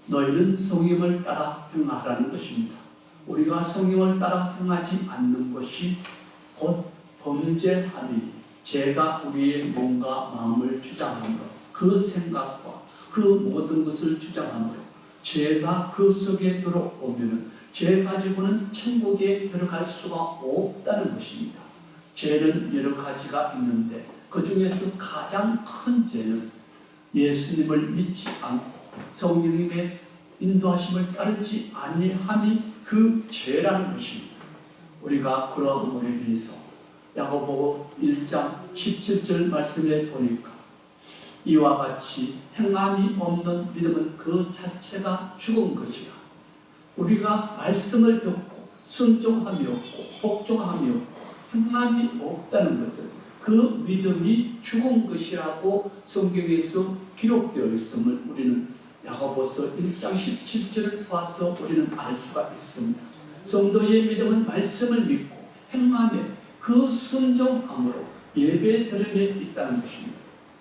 너희는 성령을 따라 행하라는 것입니다. 우리가 성령을 따라 행하지 않는 것이 곧 범죄함이니 죄가 우리의 몸과 마음을 주장하므로 그 생각과 그 모든 것을 주장하므로 죄가 그 속에 들어오면 죄 가지고는 천국에 들어갈 수가 없다는 것입니다. 죄는 여러 가지가 있는데 그 중에서 가장 큰 죄는 예수님을 믿지 않고 성령님의 인도하심을 따르지 아니함이 그 죄라는 것입니다. 우리가 그러함에 비해서 야고보 1장 17절 말씀에 보니까 이와 같이 행함이 없는 믿음은 그 자체가 죽은 것이라. 우리가 말씀을 듣고 순종함이 없고 복종함이 없고 행함이 없다는 것은 그 믿음이 죽은 것이라고 성경에서 기록되어 있음을 우리는 야고보서 1장 17절을 봐서 우리는 알 수가 있습니다. 성도의 믿음은 말씀을 믿고 행함에 그 순종함으로 예배 드림에 있다는 것입니다.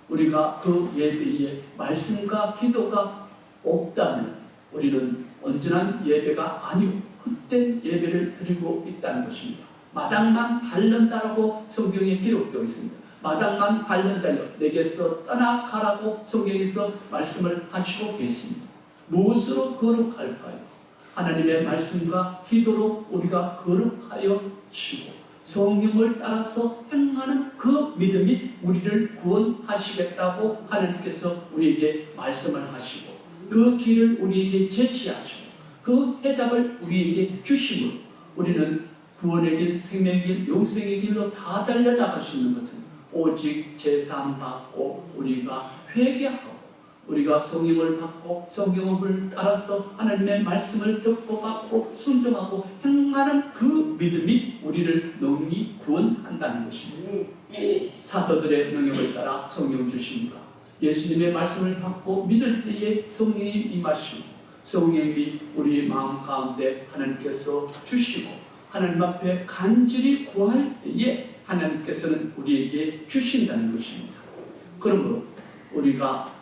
우리가 그 예배에 말씀과 기도가 없다면 우리는 온전한 예배가 아니고 헛된 예배를 드리고 있다는 것입니다. 마당만 밟는다라고 성경에 기록되어 있습니다. 마당만 밟는 자여 내게서 떠나가라고 성경에서 말씀을 하시고 계십니다. 무엇으로 거룩할까요? 하나님의 말씀과 기도로 우리가 거룩하여 지고 성령을 따라서 행하는 그 믿음이 우리를 구원하시겠다고 하나님께서 우리에게 말씀을 하시고 그 길을 우리에게 제시하시고 그 해답을 우리에게 주심으로 우리는 구원의 길, 생명의 길, 영생의 길로 다 달려나갈 수 있는 것은 오직 제사함 받고 우리가 회개하고 우리가 성령을 받고 성경을 따라서 하나님의 말씀을 듣고 받고 순종하고 행하는 그 믿음이 우리를 능히 구원한다는 것입니다. 사도들의 능력을 따라 성령 주십니다. 예수님의 말씀을 받고 믿을 때에 성령이 임하시고 성령이 우리 마음 가운데 하나님께서 주시고 하나님 앞에 간절히 구할 때에 하나님께서는 우리에게 주신다는 것입니다. 그러므로 우리가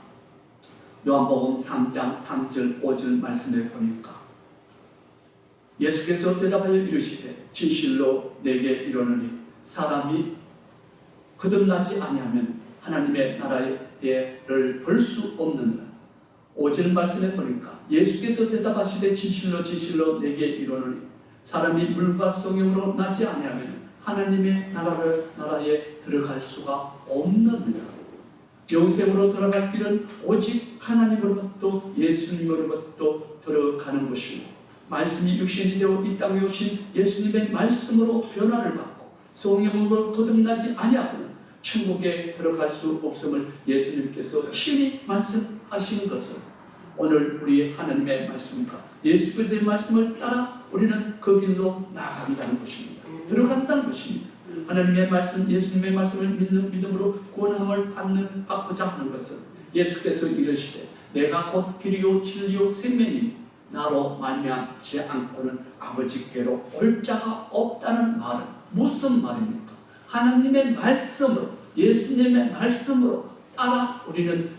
요한복음 3장 3절 5절 말씀에 보니까 예수께서 대답하여 이르시되 진실로 내게 이르노니 사람이 거듭나지 아니하면 하나님의 나라를 볼 수 없느니라. 5절 말씀에 보니까 예수께서 대답하시되 진실로 진실로 내게 이르노니 사람이 물과 성령으로 나지 아니하면 하나님의 나라에 들어갈 수가 없느니라. 영생으로 들어갈 길은 오직 하나님으로부터 예수님으로부터 들어가는 것이고 말씀이 육신이 되어 이 땅에 오신 예수님의 말씀으로 변화를 받고 성령으로 거듭나지 아니하고는 천국에 들어갈 수 없음을 예수님께서 친히 말씀하신 것은 오늘 우리 하나님의 말씀과 예수 그리스도의 말씀을 따라 우리는 그 길로 나아간다는 것입니다. 들어간다는 것입니다. 하나님의 말씀, 예수님의 말씀을 믿는 믿음으로 구원함을 받고자 하는 것은 예수께서 이르시되 내가 곧 길이요 진리요 생명이니 나로 말미암지 않고는 아버지께로 올 자가 없다는 말은 무슨 말입니까? 하나님의 말씀으로 예수님의 말씀으로 따라 우리는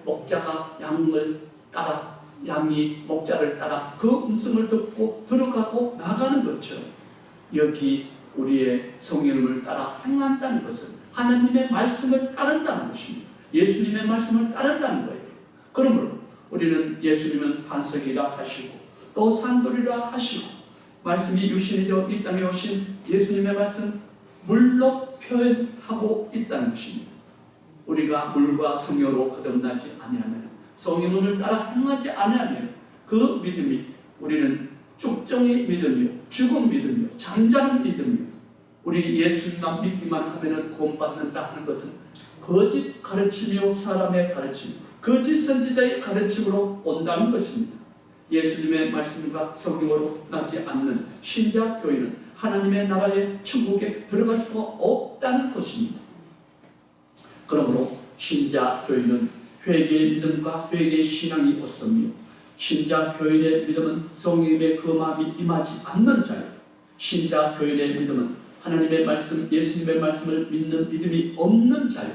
목자가 양을 따라 양이 목자를 따라 그 음성을 듣고 들어가고 나가는 것처럼 여기 우리의 성령을 따라 행한다는 것은 하나님의 말씀을 따른다는 것입니다. 예수님의 말씀을 따른다는 거예요. 그러므로 우리는 예수님은 반석이라 하시고 또 산돌이라 하시고 말씀이 육신이 되어 이 땅에 오신 예수님의 말씀 물로 표현하고 있다는 것입니다. 우리가 물과 성령으로 거듭나지 아니하면 성령을 따라 행하지 아니하면 그 믿음이 우리는 쭉정의 믿음이요 죽은 믿음이요 잠자는 믿음이요 우리 예수님만 믿기만 하면 구원받는다 하는 것은 거짓 가르침이요 사람의 가르침 거짓 선지자의 가르침으로 온다는 것입니다. 예수님의 말씀과 성령으로 나지 않는 신자 교회는 하나님의 나라의 천국에 들어갈 수가 없다는 것입니다. 그러므로 신자 교회는 회개의 믿음과 회개의 신앙이 없으며 신자 교인의 믿음은 성령님의 그 마음이 임하지 않는 자요 신자 교인의 믿음은 하나님의 말씀, 예수님의 말씀을 믿는 믿음이 없는 자요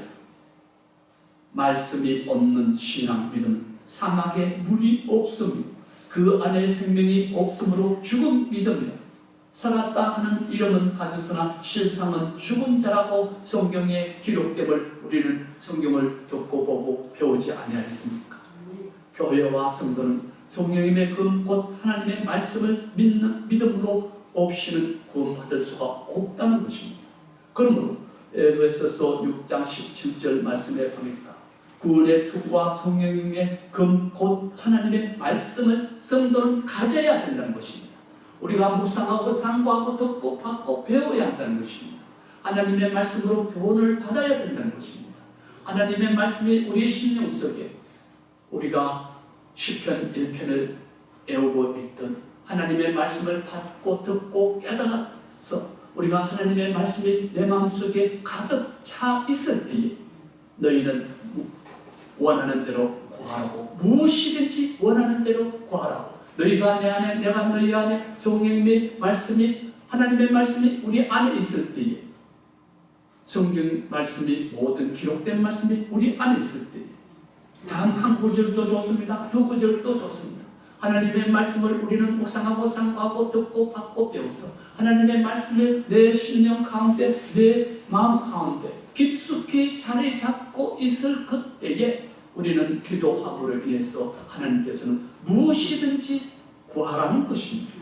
말씀이 없는 신앙 믿음은 사막에 물이 없으며 그 안에 생명이 없으므로 죽음 믿으며 살았다 하는 이름은 가졌으나 실상은 죽은 자라고 성경에 기록됨을 우리는 성경을 듣고 보고 배우지 아니하였습니까? 교회와 성도는 성령님의 금 곧 하나님의 말씀을 믿는 믿음으로 없이는 구원받을 수가 없다는 것입니다. 그러므로 에베소서 6장 17절 말씀에 보니까 구원의 투구와 성령님의 금 곧 하나님의 말씀을 성도는 가져야 된다는 것입니다. 우리가 묵상하고 상고하고 듣고 받고 배워야 한다는 것입니다. 하나님의 말씀으로 교훈을 받아야 된다는 것입니다. 하나님의 말씀이 우리의 심령 속에 우리가 시편 1편을 애우고 있던 하나님의 말씀을 받고 듣고 깨달아서 우리가 하나님의 말씀이 내 마음속에 가득 차 있을 때에 너희는 원하는 대로 구하라고, 무엇이든지 원하는 대로 구하라고, 너희가 내 안에 내가 너희 안에 성령님의 말씀이 하나님의 말씀이 우리 안에 있을 때에 성경 말씀이 모든 기록된 말씀이 우리 안에 있을 때에 단 한 구절도 좋습니다. 두 구절도 좋습니다. 하나님의 말씀을 우리는 묵상하고 상고하고 듣고 받고 배워서 하나님의 말씀을 내 심령 가운데 내 마음 가운데 깊숙이 자리 잡고 있을 그때에 우리는 기도함으로 인해서 하나님께서는 무엇이든지 구하라는 것입니다.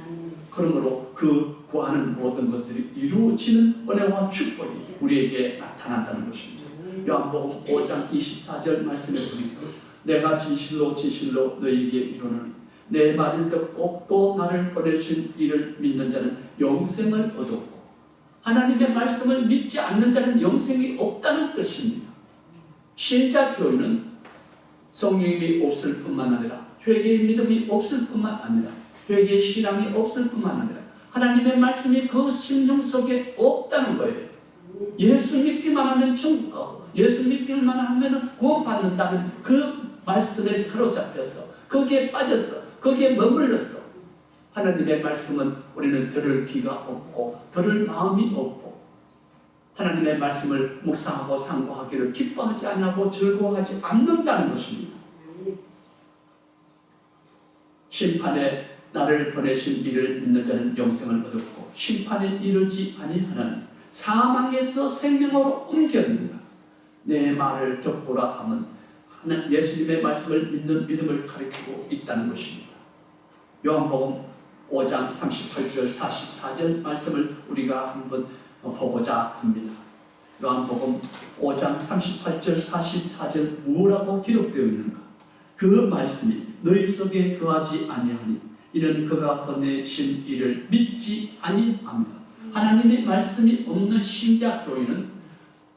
그러므로 그 구하는 모든 것들이 이루어지는 은혜와 축복이 우리에게 나타난다는 것입니다. 요한복음 5장 24절 말씀에 보니까 내가 진실로 진실로 너희에게 이르노니 내 말을 듣고 또 나를 보내신 이를 믿는 자는 영생을 얻었고 하나님의 말씀을 믿지 않는 자는 영생이 없다는 뜻입니다. 신자 교회는 성령님이 없을 뿐만 아니라 회개의 믿음이 없을 뿐만 아니라 회개의 신앙이 없을 뿐만 아니라 하나님의 말씀이 그 심령 속에 없다는 거예요. 예수 믿기만 하면 천국 가고 예수 믿기만 하면 구원받는다는 그 말씀에 사로잡혀서 거기에 빠졌어, 거기에 머물렀어. 하나님의 말씀은 우리는 들을 귀가 없고 들을 마음이 없고 하나님의 말씀을 묵상하고 상고하기를 기뻐하지 않고 즐거워하지 않는다는 것입니다. 심판에 나를 보내신 이를 믿는 자는 영생을 얻었고 심판에 이르지 아니하나니 사망에서 생명으로 옮겼느니라. 내 말을 듣고라 하면 예수님의 말씀을 믿는 믿음을 가리키고 있다는 것입니다. 요한복음 5장 38절 44절 말씀을 우리가 한번 보고자 합니다. 요한복음 5장 38절 44절 무엇라고 기록되어 있는가? 그 말씀이 너희 속에 거하지 아니하니 이는 그가 보내신 이를 믿지 아니합니다. 하나님의 말씀이 없는 신자 교회는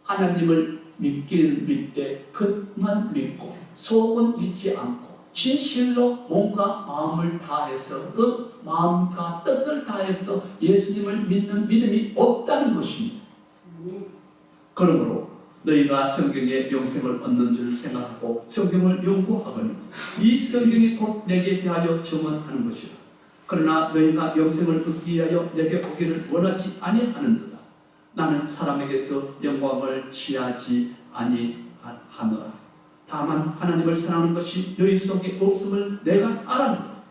하나님을 믿기는 믿되 겉만 믿고 속은 믿지 않고 진실로 몸과 마음을 다해서 그 마음과 뜻을 다해서 예수님을 믿는 믿음이 없다는 것입니다. 그러므로 너희가 성경에 영생을 얻는 줄 생각하고 성경을 연구하거니 이 성경이 곧 내게 대하여 증언하는 것이라. 그러나 너희가 영생을 얻기 위하여 내게 오기를 원하지 아니하는도다. 나는 사람에게서 영광을 취하지 아니하노라. 다만 하나님을 사랑하는 것이 너희 속에 없음을 내가 알았노라.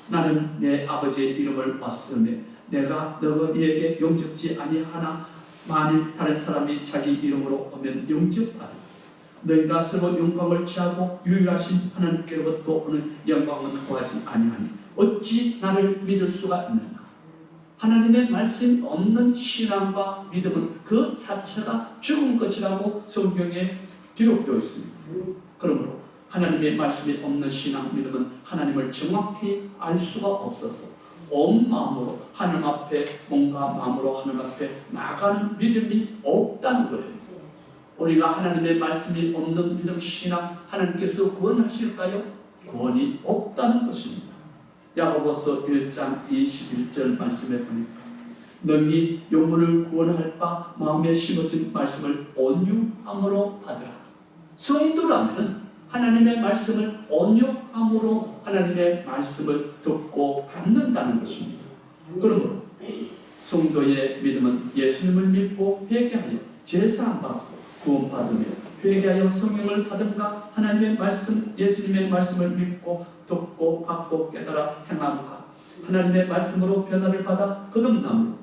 나는 내 아버지의 이름을 왔으며 내가 너희에게 영접지 아니하나 만일 다른 사람이 자기 이름으로 오면 영접하리라. 너희가 서로 영광을 취하고 유일하신 하나님께로부터 오는 영광은 구하지 아니하니 어찌 나를 믿을 수가 있느냐. 하나님의 말씀 없는 신앙과 믿음은 그 자체가 죽은 것이라고 성경에 기록되어 있습니다. 그러므로 하나님의 말씀이 없는 신앙 믿음은 하나님을 정확히 알 수가 없어서 온 마음으로 하나님 앞에 몸과 마음으로 하나님 앞에 나가는 믿음이 없다는 거예요. 우리가 하나님의 말씀이 없는 믿음 신앙 하나님께서 구원하실까요? 구원이 없다는 것입니다. 야고보서 1장 21절 말씀에 보니까 너희 영혼을 구원할 바 마음에 심어진 말씀을 온유함으로 받으라. 성도라면 하나님의 말씀을 온유함으로 하나님의 말씀을 듣고 받는다는 것입니다. 그러므로 성도의 믿음은 예수님을 믿고 회개하여 제사함 받고 구원받으며 회개하여 성령을 받은가? 하나님의 말씀, 예수님의 말씀을 믿고 듣고 받고 깨달아 행함과 하나님의 말씀으로 변화를 받아 거듭남으로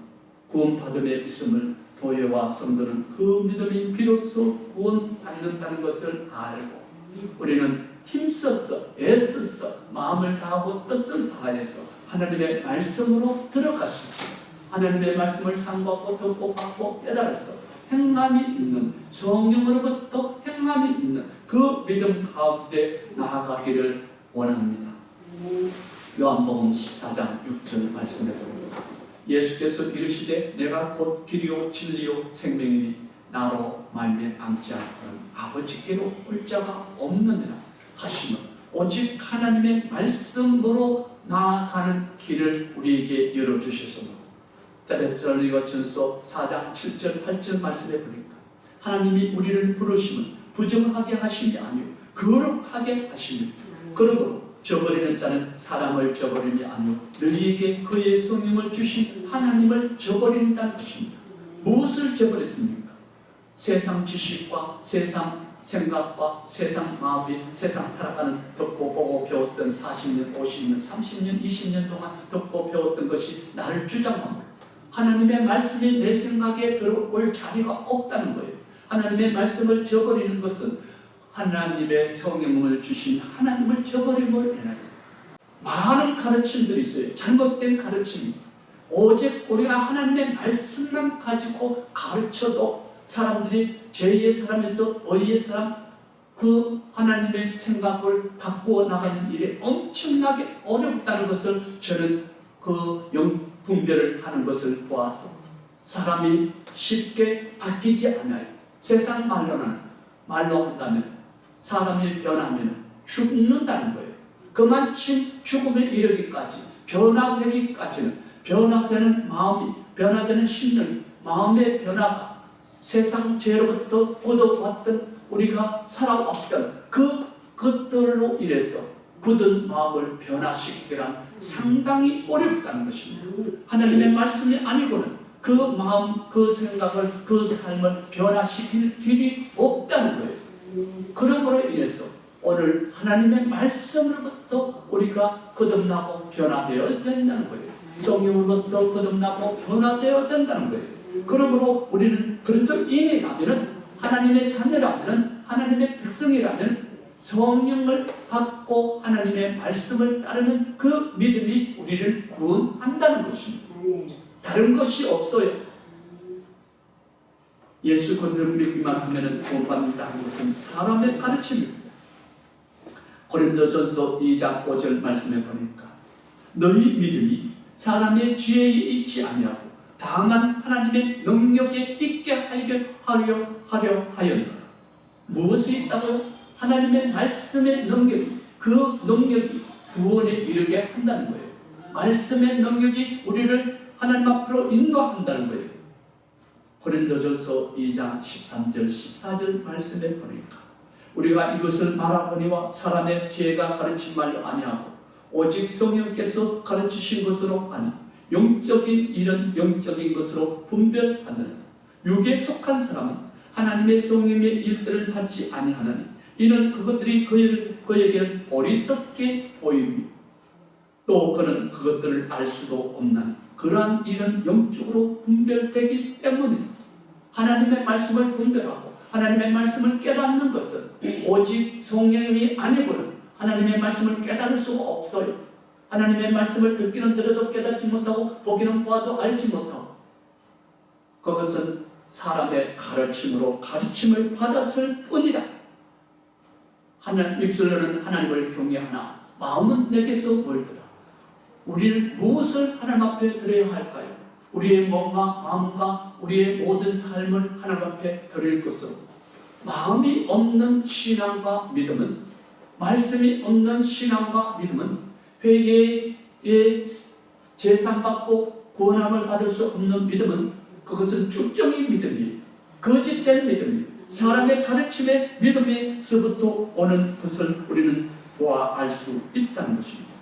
구원받음에 있음을 교회와 성도는 그 믿음이 비로소 구원받는다는 것을 알고 우리는 힘써서 애써서 마음을 다하고 뜻을 다해서 하나님의 말씀으로 들어가십시오. 하나님의 말씀을 상고하고 듣고 받고 깨달아서 행함이 있는, 성령으로부터 행함이 있는 그 믿음 가운데 나아가기를 원합니다. 요한복음 14장 6절 말씀에 보면 예수께서 이르시되 내가 곧 길이요 진리요 생명이니 나로 말미암지 않고는 아버지께로 올 자가 없느니라 하시면 오직 하나님의 말씀으로 나아가는 길을 우리에게 열어주셔서 데살로니가전서 4장 7절 8절 말씀에 보니까 하나님이 우리를 부르시면 부정하게 하심이 아니요 거룩하게 하심이 그러므로 저버리는 자는 사람을 저버림이 아니요 너희에게 그의 성령을 주신 하나님을 저버린다는 것입니다. 무엇을 저버렸습니까? 세상 지식과 세상 생각과 세상 마음이 세상 살아가는 듣고 보고 배웠던 40년, 50년, 30년, 20년 동안 듣고 배웠던 것이 나를 주장하고 하나님의 말씀이 내 생각에 들어올 자리가 없다는 거예요. 하나님의 말씀을 저버리는 것은 하나님의 성령을 주신 하나님을 저버림을 인하여 많은 가르침들이 있어요. 잘못된 가르침. 오직 우리가 하나님의 말씀만 가지고 가르쳐도 사람들이 제2의 사람에서 의의 사람 그 하나님의 생각을 바꾸어 나가는 일이 엄청나게 어렵다는 것을 저는 그 분별을 하는 것을 보아서 사람이 쉽게 바뀌지 않아요. 세상 말로 한다면 사람이 변하면 죽는다는 거예요. 그만큼 죽음에 이르기까지 변화되기까지는 변화되는 마음이 변화되는 심령이 마음의 변화가 세상 죄로부터 굳어왔던 우리가 살아왔던 그것들로 인해서 굳은 마음을 변화시키기란 상당히 어렵다는 것입니다. 하나님의 말씀이 아니고는 그 마음, 그 생각을, 그 삶을 변화시킬 길이 없다는 거예요. 그러므로 인해서 오늘 하나님의 말씀으로부터 우리가 거듭나고 변화되어야 된다는 거예요. 성령으로부터 거듭나고 변화되어야 된다는 거예요. 그러므로 우리는 그래도 이미라면은 하나님의 자녀라면은 하나님의 백성이라면 성령을 받고 하나님의 말씀을 따르는 그 믿음이 우리를 구원한다는 것입니다. 다른 것이 없어요. 예수 그리스도를 믿기만 하면 구원받는다 하는 것은 사람의 가르침입니다. 고린도전서 2장 5절 말씀에 보니까 너희 믿음이 사람의 지혜에 있지 아니하고 다만 하나님의 능력에 있게 하려 하였노라. 무엇이 있다고요? 하나님의 말씀의 능력이 그 능력이 구원에 이르게 한다는 거예요. 말씀의 능력이 우리를 하나님 앞으로 인도한다는 거예요. 고린도전서 2장 13절 14절 말씀에 보니까 우리가 이것을 말하거니와 사람의 지혜가 가르친 말로 아니하고 오직 성령께서 가르치신 것으로 아니 영적인 일은 영적인 것으로 분별하느니라. 육에 속한 사람은 하나님의 성령의 일들을 받지 아니하나니 이는 그것들이 그에게는 어리석게 보입니다. 또 그는 그것들을 알 수도 없나니 그러한 일은 영적으로 분별되기 때문입니다. 하나님의 말씀을 분별하고 하나님의 말씀을 깨닫는 것은 오직 성령이 아니고는 하나님의 말씀을 깨달을 수가 없어요. 하나님의 말씀을 듣기는 들어도 깨닫지 못하고 보기는 보아도 알지 못하고 그것은 사람의 가르침으로 가르침을 받았을 뿐이다. 입술로는 하나님을 경외하나 마음은 내게서 멀더라. 우리는 무엇을 하나님 앞에 드려야 할까요? 우리의 몸과 마음과 우리의 모든 삶을 하나님 앞에 드릴 것으로 마음이 없는 신앙과 믿음은 말씀이 없는 신앙과 믿음은 회개의 제상받고 구원함을 받을 수 없는 믿음은 그것은 쭉정이 믿음이에요. 거짓된 믿음이에요. 사람의 가르침의 믿음에서부터 오는 것을 우리는 보아 알 수 있다는 것입니다.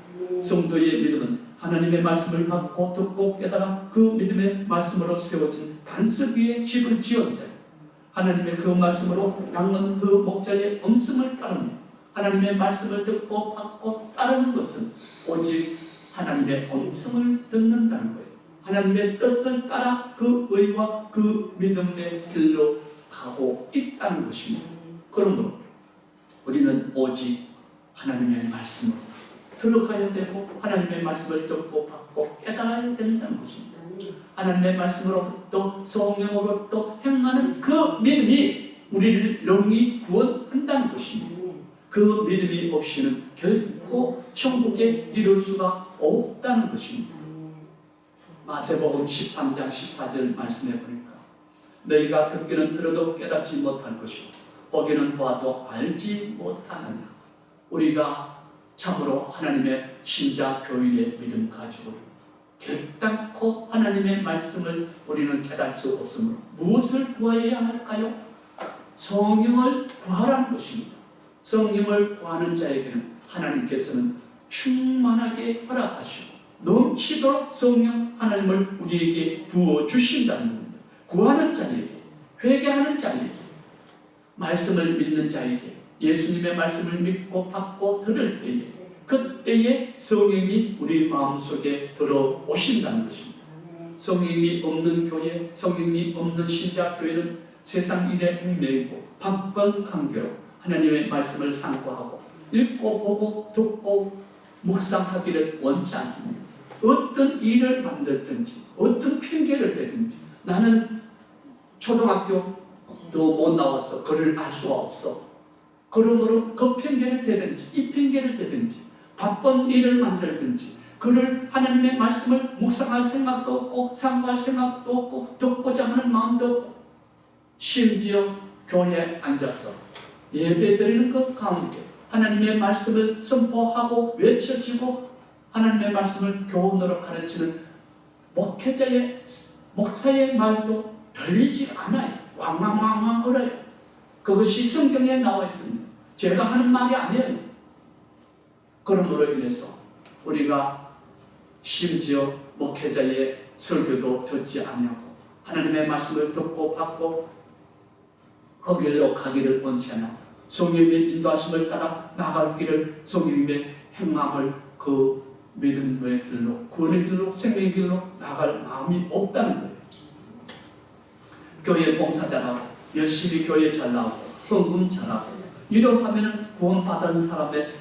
성도의 믿음은 하나님의 말씀을 받고 듣고 깨달아 그 믿음의 말씀으로 세워진 반석 위에 집을 지은 자예요. 하나님의 그 말씀으로 낚는 그 목자의 음성을 따르며 하나님의 말씀을 듣고 받고 따르는 것은 오직 하나님의 음성을 듣는다는 거예요. 하나님의 뜻을 따라 그 의와 그 믿음의 길로 가고 있다는 것입니다. 그러므로 우리는 오직 하나님의 말씀으로 들어가야 되고 하나님의 말씀을 듣고 받고 깨달아야 된다는 것입니다. 하나님의 말씀으로부터 성령으로부터 행하는 그 믿음이 우리를 영원히 구원한다는 것입니다. 그 믿음이 없이는 결코 천국에 이룰 수가 없다는 것입니다. 마태복음 13장 14절 말씀해 보니까 너희가 듣기는 들어도 깨닫지 못할 것이고 보기는 보아도 알지 못하느냐. 우리가 참으로 하나님의 신자 교인의 믿음 가지고 결단코 하나님의 말씀을 우리는 깨달을 수 없으므로 무엇을 구해야 할까요? 성령을 구하라는 것입니다. 성령을 구하는 자에게는 하나님께서는 충만하게 허락하시고 넘치도록 성령 하나님을 우리에게 부어주신다는 겁니다. 구하는 자에게, 회개하는 자에게, 말씀을 믿는 자에게 예수님의 말씀을 믿고 받고 들을 때에 그때에 성령이 우리 마음속에 들어오신다는 것입니다. 성령이 없는 교회, 성령이 없는 신자 교회는 세상 일에 얽매이고 바쁜 관계로 하나님의 말씀을 상고하고 읽고 보고 듣고 묵상하기를 원치 않습니다. 어떤 일을 만들든지 어떤 핑계를 대든지 나는 초등학교도 못 나와서 글을 알 수가 없어. 그러므로 그 핑계를 대든지 이 핑계를 대든지 바쁜 일을 만들든지 그를 하나님의 말씀을 묵상할 생각도 없고 상고할 생각도 없고 듣고자 하는 마음도 없고 심지어 교회에 앉아서 예배드리는 것 가운데 하나님의 말씀을 선포하고 외쳐지고 하나님의 말씀을 교훈으로 가르치는 목사의 말도 들리지 않아요. 왕왕왕왕 거려요. 그것이 성경에 나와 있습니다. 제가 하는 말이 아니에요. 그러므로 인해서 우리가 심지어 목회자의 설교도 듣지 아니하고 하나님의 말씀을 듣고 받고 그 길로 가기를 원치 않아 성령의 인도하심을 따라 나갈 길을 성령의 행함을 그 믿음의 길로 구원의 길로 생명의 길로 나갈 마음이 없다는 거예요. 교회 봉사 잘하고 열심히 교회 잘 나오고 헌금 잘하고 이러하면 구원받은 사람의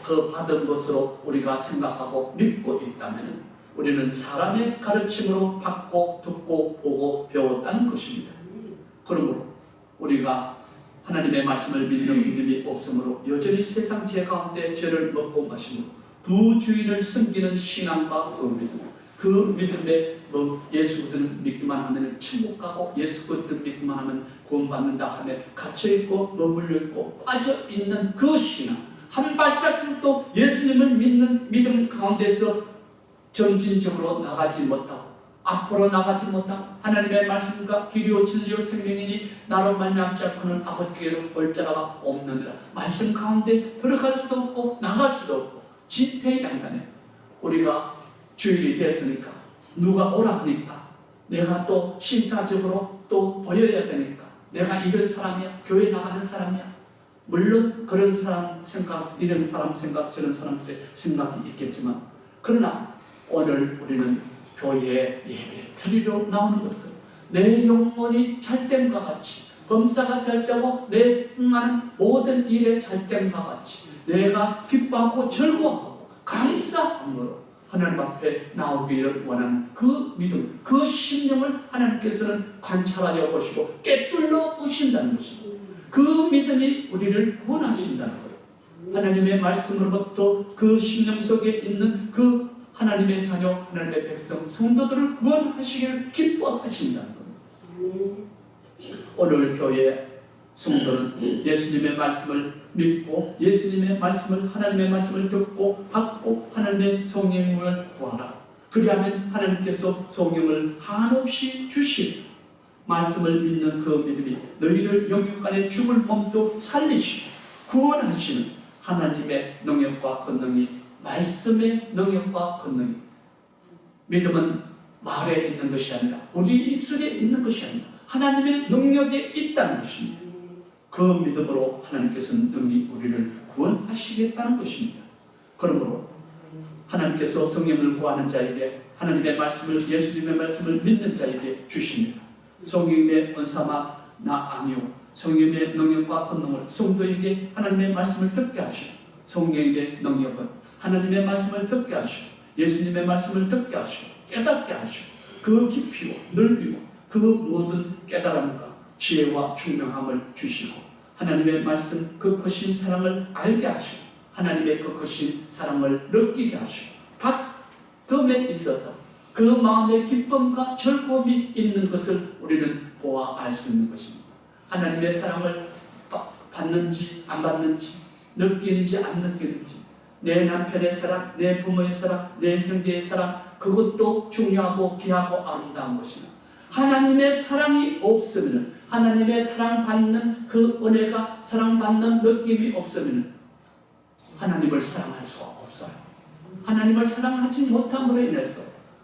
그 받은 것으로 우리가 생각하고 믿고 있다면 우리는 사람의 가르침으로 받고 듣고 보고 배웠다는 것입니다. 그러므로 우리가 하나님의 말씀을 믿는 믿음이 없으므로 여전히 세상 죄 가운데 죄를 먹고 마시므로 두 주인을 섬기는 신앙과 그 믿음, 그 믿음에 예수 그들은 믿기만 하면 천국 가고 예수 그들은 믿기만 하면 구원받는다 하며 갇혀있고 머물러있고 빠져있는 그 신앙, 한 발짝도 예수님을 믿는 믿음 가운데서 점진적으로 나가지 못하고 앞으로 나가지 못하고 하나님의 말씀과 길이요 진리요 생명이니 나로 말미암지 않고는 아버지께로 볼 자가 없느니라. 말씀 가운데 들어갈 수도 없고 나갈 수도 없고 지태양단에 우리가 주일이 됐으니까 누가 오라 하니까 내가 또 신사적으로 또 보여야 되니까 내가 이런 사람이야, 교회 나가는 사람이야. 물론 그런 사람 생각, 이런 사람 생각, 저런 사람들의 생각이 있겠지만 그러나 오늘 우리는 교회에 예배 드리러 나오는 것은 내 영혼이 잘됨과 같이 범사가 잘되고 내 행하는 모든 일에 잘됨과 같이 내가 기뻐하고 즐거워하고 감사함으로 하나님 앞에 나오기를 원하는 그 믿음, 그 심령을 하나님께서는 관찰하여 보시고 깨뚫러 보신다는 것입니다. 그 믿음이 우리를 구원하신다는 거예요. 하나님의 말씀으로부터 그 심령 속에 있는 그 하나님의 자녀, 하나님의 백성, 성도들을 구원하시기를 기뻐하신다는 겁니다. 오늘 교회 성도는 예수님의 말씀을 믿고 예수님의 말씀을 하나님의 말씀을 듣고 받고 하나님의 성령을 구하라. 그리하면 하나님께서 성령을 한없이 주시고 말씀을 믿는 그 믿음이 너희를 영육간에 죽을 몸도 살리시고 구원하시는 하나님의 능력과 권능이 말씀의 능력과 권능이 믿음은 말에 있는 것이 아니라 우리 입술에 있는 것이 아니라 하나님의 능력에 있다는 것입니다. 그 믿음으로 하나님께서는 능히 우리를 구원하시겠다는 것입니다. 그러므로 하나님께서 성령을 구하는 자에게 하나님의 말씀을, 예수님의 말씀을 믿는 자에게 주십니다. 성령의 은사마 나 아니요, 성령의 능력과 권능을 성도에게 하나님의 말씀을 듣게 하시고, 성령의 능력은 하나님의 말씀을 듣게 하시고 예수님의 말씀을 듣게 하시고 깨닫게 하시고 그 깊이와 넓이와 그 모든 깨달음과 지혜와 총명함을 주시고 하나님의 말씀 그 크신 사랑을 알게 하시고 하나님의 그 크신 사랑을 느끼게 하시고 받음에 있어서 그 마음의 기쁨과 즐거움이 있는 것을 우리는 보아 알 수 있는 것입니다. 하나님의 사랑을 받는지 안 받는지, 느끼는지 안 느끼는지, 내 남편의 사랑, 내 부모의 사랑, 내 형제의 사랑, 그것도 중요하고 귀하고 아름다운 것이나 하나님의 사랑이 없으면, 하나님의 사랑받는 그 은혜가, 사랑받는 느낌이 없으면 하나님을 사랑할 수가 없어요. 하나님을 사랑하지 못함으로 인해서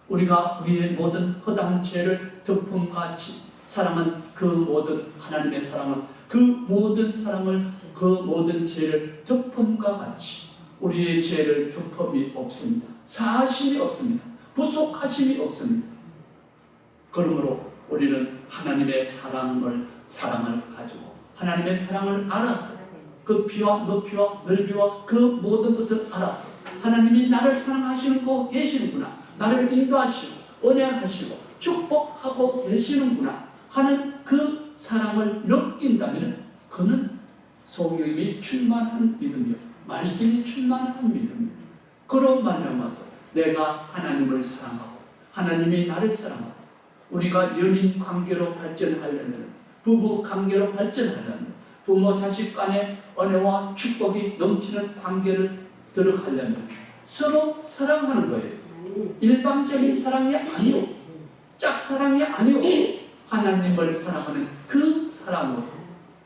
우리가 우리의 모든 허다한 죄를 덮음같이 사랑은 그 모든 하나님의 사랑은 그 모든 사랑을, 그 모든 죄를 덮음과 같이 우리의 죄를 덮음이 없습니다. 사하심이 없습니다. 부속하심이 없습니다. 그러므로 우리는 하나님의 사랑을 가지고 하나님의 사랑을 알았어. 그 피와 높이와 넓이와 그 모든 것을 알았어. 하나님이 나를 사랑하시는 거 계시는구나, 나를 인도하시고 은혜하시고 축복하고 계시는구나 하는 그 사랑을 느낀다면 그는 성령이 충만한 믿음이요, 말씀이 충만한 믿음이요. 그런 말씀에서 내가 하나님을 사랑하고 하나님이 나를 사랑하고 우리가 연인 관계로 발전하려면, 부부 관계로 발전하려면, 부모 자식 간의 은혜와 축복이 넘치는 관계를 들어가려면 서로 사랑하는 거예요. 일방적인 사랑이 아니요, 짝사랑이 아니요, 하나님을 사랑하는 그 사랑으로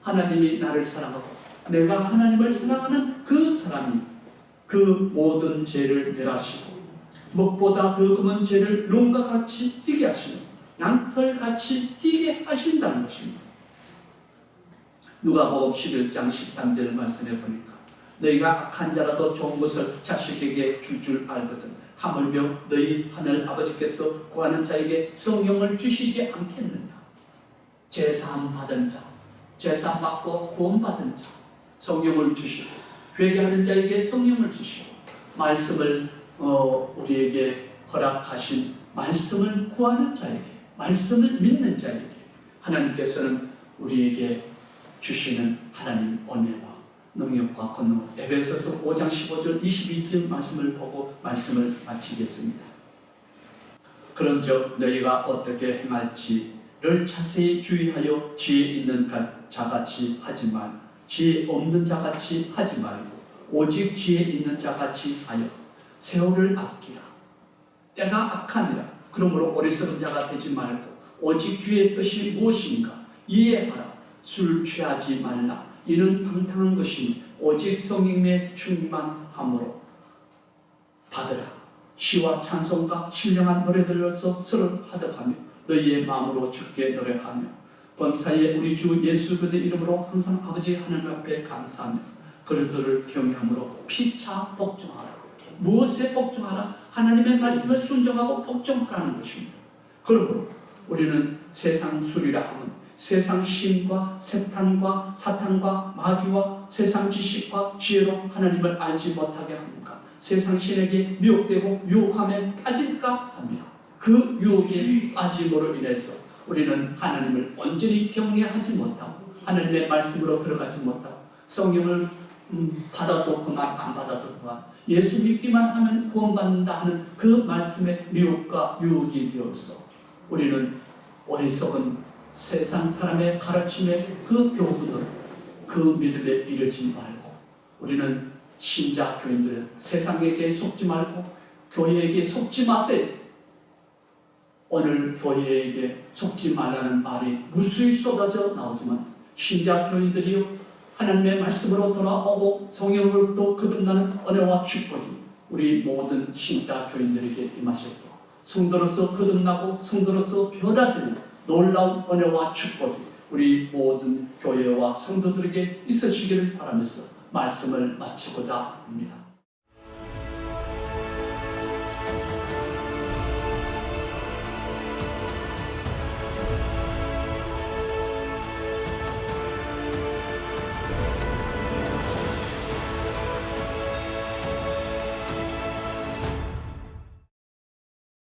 하나님이 나를 사랑하고 내가 하나님을 사랑하는 그 사랑이 그 모든 죄를 멸하시고 무엇보다 그 검은 죄를 눈과 같이 희게 하시며 양털같이 희게 하신다는 것입니다. 누가복음 11장 13절 말씀해 보니까 너희가 악한 자라도 좋은 것을 자식에게 줄 알거든 하물며 너희 하늘 아버지께서 구하는 자에게 성령을 주시지 않겠느냐. 제사함 받은 자, 제사 받고 구원 받은 자 성령을 주시고, 회개하는 자에게 성령을 주시고, 말씀을 우리에게 허락하신 말씀을 구하는 자에게, 말씀을 믿는 자에게 하나님께서는 우리에게 주시는 하나님 은혜와 능력과 권능을, 에베소서 5장 15절 22절 말씀을 보고 말씀을 마치겠습니다. 그런즉 너희가 어떻게 행할지를 자세히 주의하여 지혜 있는 자같이 하지 말고 지혜 없는 자같이 하지 말고 오직 지혜 있는 자같이 하여 세월을 아끼라. 때가 악하니라. 그러므로 어리석은 자가 되지 말고 오직 주의 뜻이 무엇인가 이해하라. 술 취하지 말라. 이는 방탕한 것이니 오직 성령의 충만함으로 받으라. 시와 찬송과 신령한 노래들로서 서로 하득하며 너희의 마음으로 주께 노래하며 범사에 우리 주 예수 그리스도의 이름으로 항상 아버지 하나님 앞에 감사하며 그리스도를 경외함으로 피차 복종하라. 무엇에 복종하라? 하나님의 말씀을 순종하고 복종하라는 것입니다. 그러므로 우리는 세상 술이라 하면 세상 신과 세탄과 사탄과 마귀와 세상 지식과 지혜로 하나님을 알지 못하게 합니까? 세상 신에게 미혹되고 유혹함에 빠질까 하며 그 유혹에 빠짐으로 인해서 우리는 하나님을 온전히 경외하지 못하고 하나님의 말씀으로 들어가지 못하고 성령을 받아도 그만 안 받아도 그만 예수 믿기만 하면 구원받는다 하는 그 말씀의 미혹과 유혹이 되어서 우리는 어리석은 세상 사람의 가르침에 그 교훈을 그 믿음에 이르지 말고 우리는 신자 교인들은 세상에게 속지 말고 교회에게 속지 마세요. 오늘 교회에게 속지 말라는 말이 무수히 쏟아져 나오지만 신자 교인들이요 하나님의 말씀으로 돌아오고 성령으로부터 거듭나는 은혜와 축복이 우리 모든 신자 교인들에게 임하셔서 성도로서 거듭나고 성도로서 변화되는 놀라운 은혜와 축복이 우리 모든 교회와 성도들에게 있으시기를 바라면서 말씀을 마치고자 합니다.